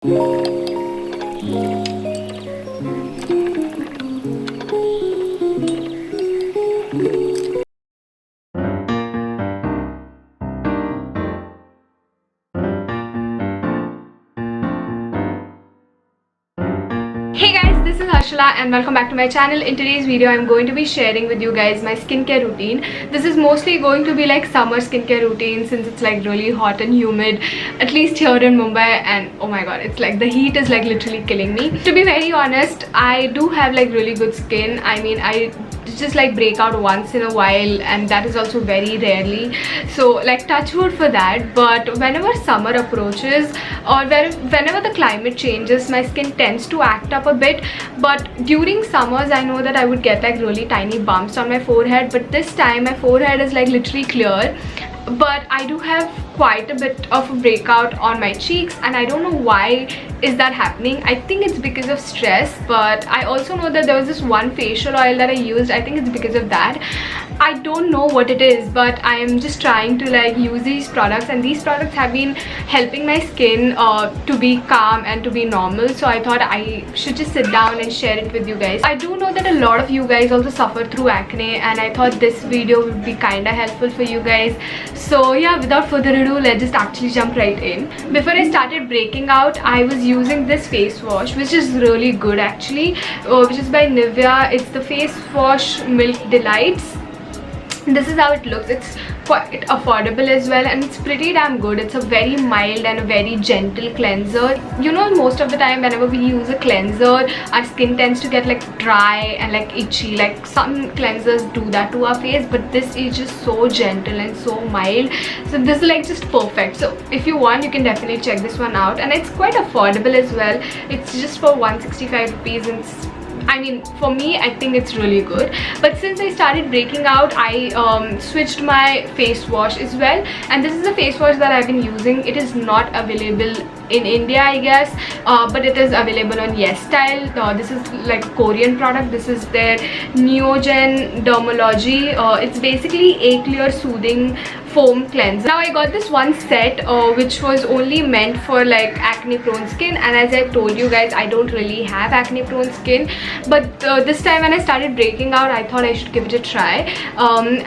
Hey guys, this is Harshala and welcome back to my channel. In today's video, I'm going to be sharing with you guys my skincare routine. This is mostly going to be like summer skincare routine since it's like really hot and humid, at least here in Mumbai, and oh my god, it's like the heat is like literally killing me. To be very honest, I do have like really good skin. I mean, I just like break out once in a while, and that is also very rarely, so like touch wood for that. But whenever summer approaches or whenever the climate changes, my skin tends to act up a bit. But during summers, I know that I would get like really tiny bumps on my forehead, but this time my forehead is like literally clear, but I do have quite a bit of a breakout on my cheeks, and I don't know why is that happening. I think it's because of stress, but I also know that there was this one facial oil that I used. I think it's because of that. I don't know what it is, but I am just trying to like use these products, and these products have been helping my skin to be calm and to be normal. So I thought I should just sit down and share it with you guys. I do know that a lot of you guys also suffer through acne, and I thought this video would be kind of helpful for you guys. So yeah, without further ado, let's just actually jump right in. Before I started breaking out, I was using this face wash, which is really good actually, which is by NIVEA. It's the face wash Milk Delights. This is how it looks. It's quite affordable as well, and it's pretty damn good. It's a very mild and a very gentle cleanser. You know, most of the time whenever we use a cleanser, our skin tends to get like dry and like itchy. Like some cleansers do that to our face, but this is just so gentle and so mild. So this is like just perfect. So if you want, you can definitely check this one out, and it's quite affordable as well. It's just for 165 rupees, and I mean, for me, I think it's really good. But since I started breaking out, I switched my face wash as well, and this is the face wash that I've been using. It is not available in India, I guess, but it is available on YesStyle. This is like a Korean product. This is their Neogen Dermalogy. It's basically a clear soothing foam cleanser. Now I got this one set which was only meant for like acne prone skin, and as I told you guys, I don't really have acne prone skin, but this time when I started breaking out, I thought I should give it a try.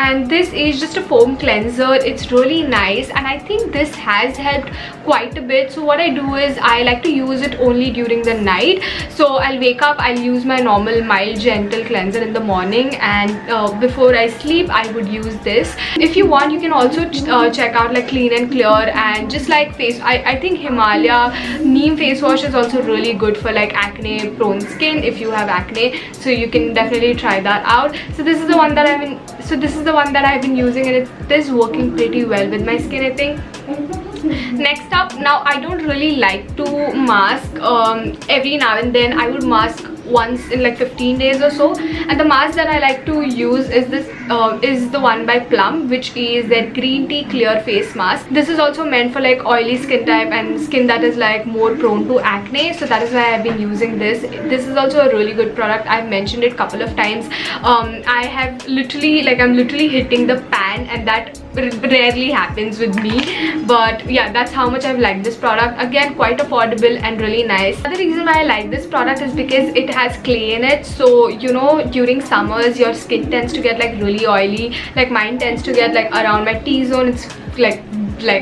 And this is just a foam cleanser. It's really nice, and I think this has helped quite a bit. So what I do is I like to use it only during the night. So I'll wake up, I'll use my normal mild gentle cleanser in the morning, and before I sleep I would use this. If you want, you can also check out like Clean and Clear, and just like I think Himalaya Neem face wash is also really good for like acne prone skin if you have acne, so you can definitely try that out. So this is the one that I've been using, and it is working pretty well with my skin, I think. Next up, now I don't really like to mask every now and then. I would mask once in like 15 days or so, and the mask that I like to use is this is the one by Plum, which is their green tea clear face mask. This is also meant for like oily skin type and skin that is like more prone to acne, so that is why I've been using this. This is also a really good product. I've mentioned it a couple of times. I have literally like I'm literally hitting the pan, and that rarely happens with me, but yeah, that's how much I've liked this product. Again, quite affordable and really nice. Another reason why I like this product is because it has clay in it. So you know, during summers your skin tends to get like really oily. Like mine tends to get like around my T-zone. It's like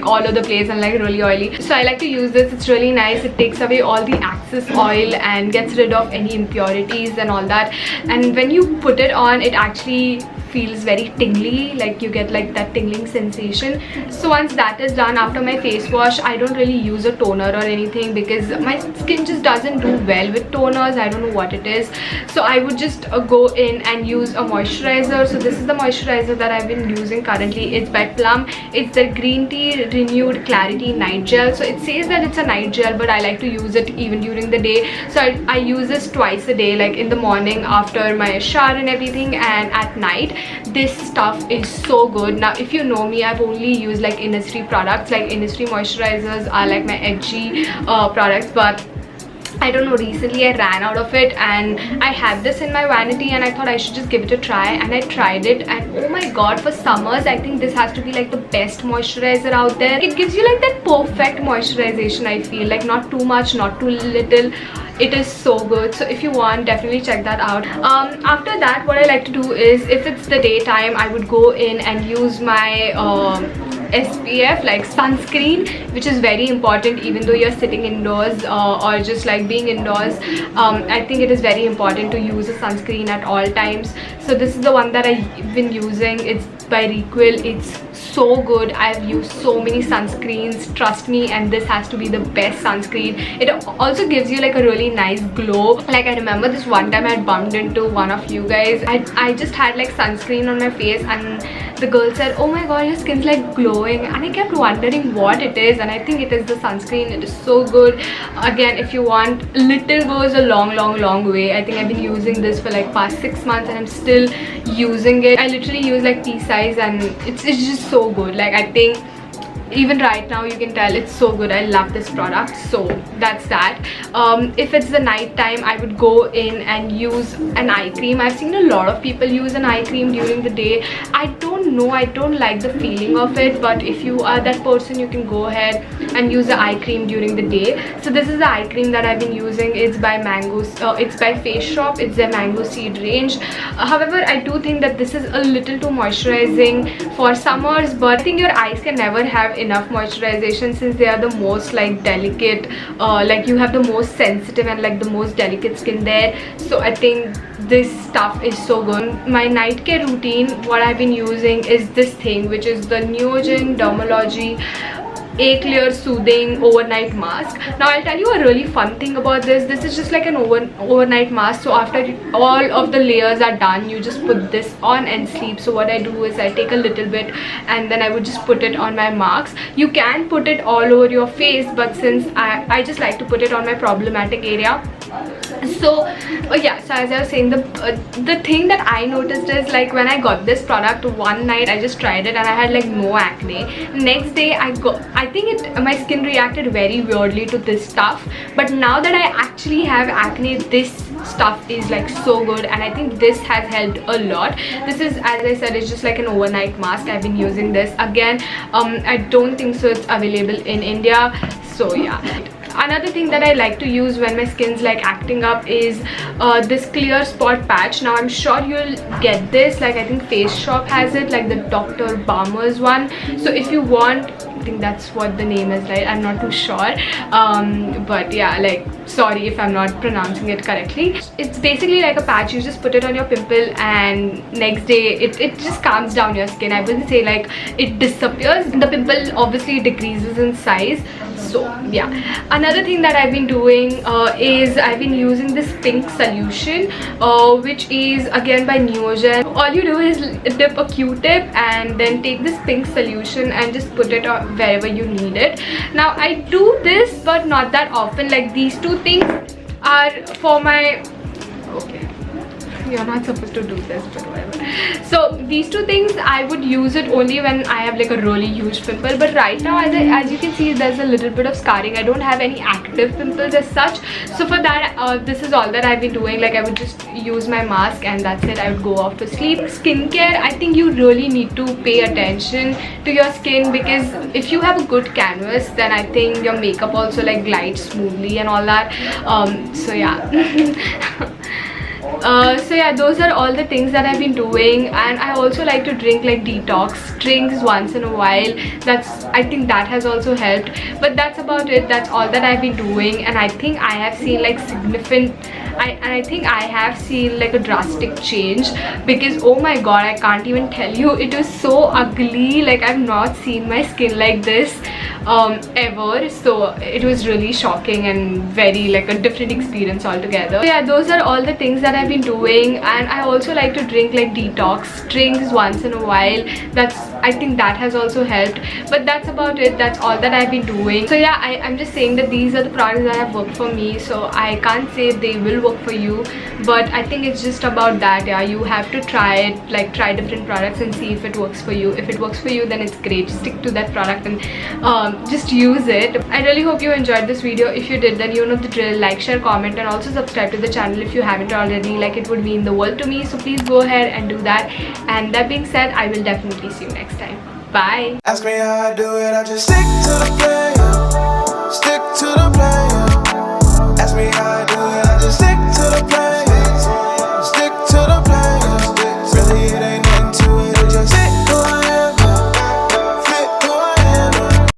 all over the place and like really oily. So I like to use this. It's really nice. It takes away all the excess oil and gets rid of any impurities and all that, and when you put it on, it actually feels very tingly, like you get like that tingling sensation. So once that is done, after my face wash, I don't really use a toner or anything because my skin just doesn't do well with toners. I don't know what it is. So I would just go in and use a moisturizer. So this is the moisturizer that I've been using currently. It's by Plum. It's the Green Tea Renewed Clarity Night Gel. So it says that it's a night gel, but I like to use it even during the day. So I use this twice a day, like in the morning after my shower and everything, and at night. This stuff is so good. Now if you know me, I've only used like Innisfree products. Like Innisfree moisturizers are like my edgy products, but I don't know, recently I ran out of it and I had this in my vanity and I thought I should just give it a try, and I tried it, and oh my god, for summers I think this has to be like the best moisturizer out there. It gives you like that perfect moisturization, I feel, like not too much, not too little. It is so good. So if you want, definitely check that out. After that, what I like to do is, if it's the daytime, I would go in and use my SPF, like sunscreen, which is very important even though you're sitting indoors or just like being indoors. I think it is very important to use a sunscreen at all times. So this is the one that I've been using. It's by Requil. It's so good. I've used so many sunscreens, trust me, and this has to be the best sunscreen. It also gives you like a really nice glow. Like I remember this one time I had bumped into one of you guys. I just had like sunscreen on my face and the girl said, oh my god, your skin's like glowing, and I kept wondering what it is, and I think it is the sunscreen. It is so good. Again, if you want, little goes a long way. I think I've been using this for like past 6 months and I'm still using it. I literally use like pea size and it's just so good. Like I think even right now you can tell it's so good. I love this product. So that's that. If it's the night time, I would go in and use an eye cream. I've seen a lot of people use an eye cream during the day. I don't know, I don't like the feeling of it, but if you are that person, you can go ahead and use the eye cream during the day. So this is the eye cream that I've been using. It's by it's by Face Shop. It's their mango seed range. However, I do think that this is a little too moisturizing for summers, but I think your eyes can never have enough moisturization since they are the most like delicate, like you have the most sensitive and like the most delicate skin there. So I think this stuff is so good. My night care routine, what I've been using is this thing, which is the Neogen Dermalogy A-Clear Soothing Overnight Mask. Now I'll tell you a really fun thing about this. This is just like an overnight mask. So after all of the layers are done, you just put this on and sleep. So what I do is I take a little bit and then I would just put it on my marks. You can put it all over your face, but since I just like to put it on my problematic area. So yeah, so as I was saying, the thing that I noticed is, like, when I got this product one night, I just tried it and I had like no acne. Next day I think my skin reacted very weirdly to this stuff, but now that I actually have acne, this stuff is like so good, and I think this has helped a lot. This is, as I said, it's just like an overnight mask. I've been using this. Again, I don't think so it's available in India. So yeah. Another thing that I like to use when my skin's like acting up is this clear spot patch. Now I'm sure you'll get this, like I think Face Shop has it, like the Dr. Balmer's one. So if you want, I think that's what the name is, right? I'm not too sure, but yeah, like, sorry if I'm not pronouncing it correctly. It's basically like a patch. You just put it on your pimple and next day it just calms down your skin. I wouldn't say like it disappears. The pimple obviously decreases in size. So yeah, another thing that I've been doing is I've been using this pink solution, which is again by Neogen. All you do is dip a Q-tip and then take this pink solution and just put it on wherever you need it. Now I do this, but not that often. Like, these two things are for my, okay, you're not supposed to do this, but whatever. So these two things, I would use it only when I have like a really huge pimple. But right now, as you can see, there's a little bit of scarring. I don't have any active pimples as such. So for that, this is all that I've been doing. Like, I would just use my mask and that's it. I would go off to sleep. Skincare, I think you really need to pay attention to your skin, because if you have a good canvas, then I think your makeup also like glides smoothly and all that. So yeah. So yeah, those are all the things that I've been doing. And I also like to drink like detox drinks once in a while. I think that has also helped. But that's about it. That's all that I've been doing, and I think I have seen like I think I have seen like a drastic change, because oh my god, I can't even tell you, it was so ugly. Like, I've not seen my skin like this ever. So it was really shocking and very like a different experience altogether. So yeah, those are all the things that I've been doing. And I also like to drink like detox drinks once in a while. I think that has also helped. But that's about it. That's all that I've been doing. So yeah, I'm just saying that these are the products that have worked for me, so I can't say they will work for you, but I think it's just about that. Yeah, you have to try it, like try different products and see if it works for you. If it works for you, then it's great. Stick to that product and just use it. I really hope you enjoyed this video. If you did, then you know the drill. Like, share, comment, and also subscribe to the channel if you haven't already. Like, it would mean the world to me, so please go ahead and do that. And that being said, I will definitely see you next time. Bye. Ask me how I do it, I just stick to the plan.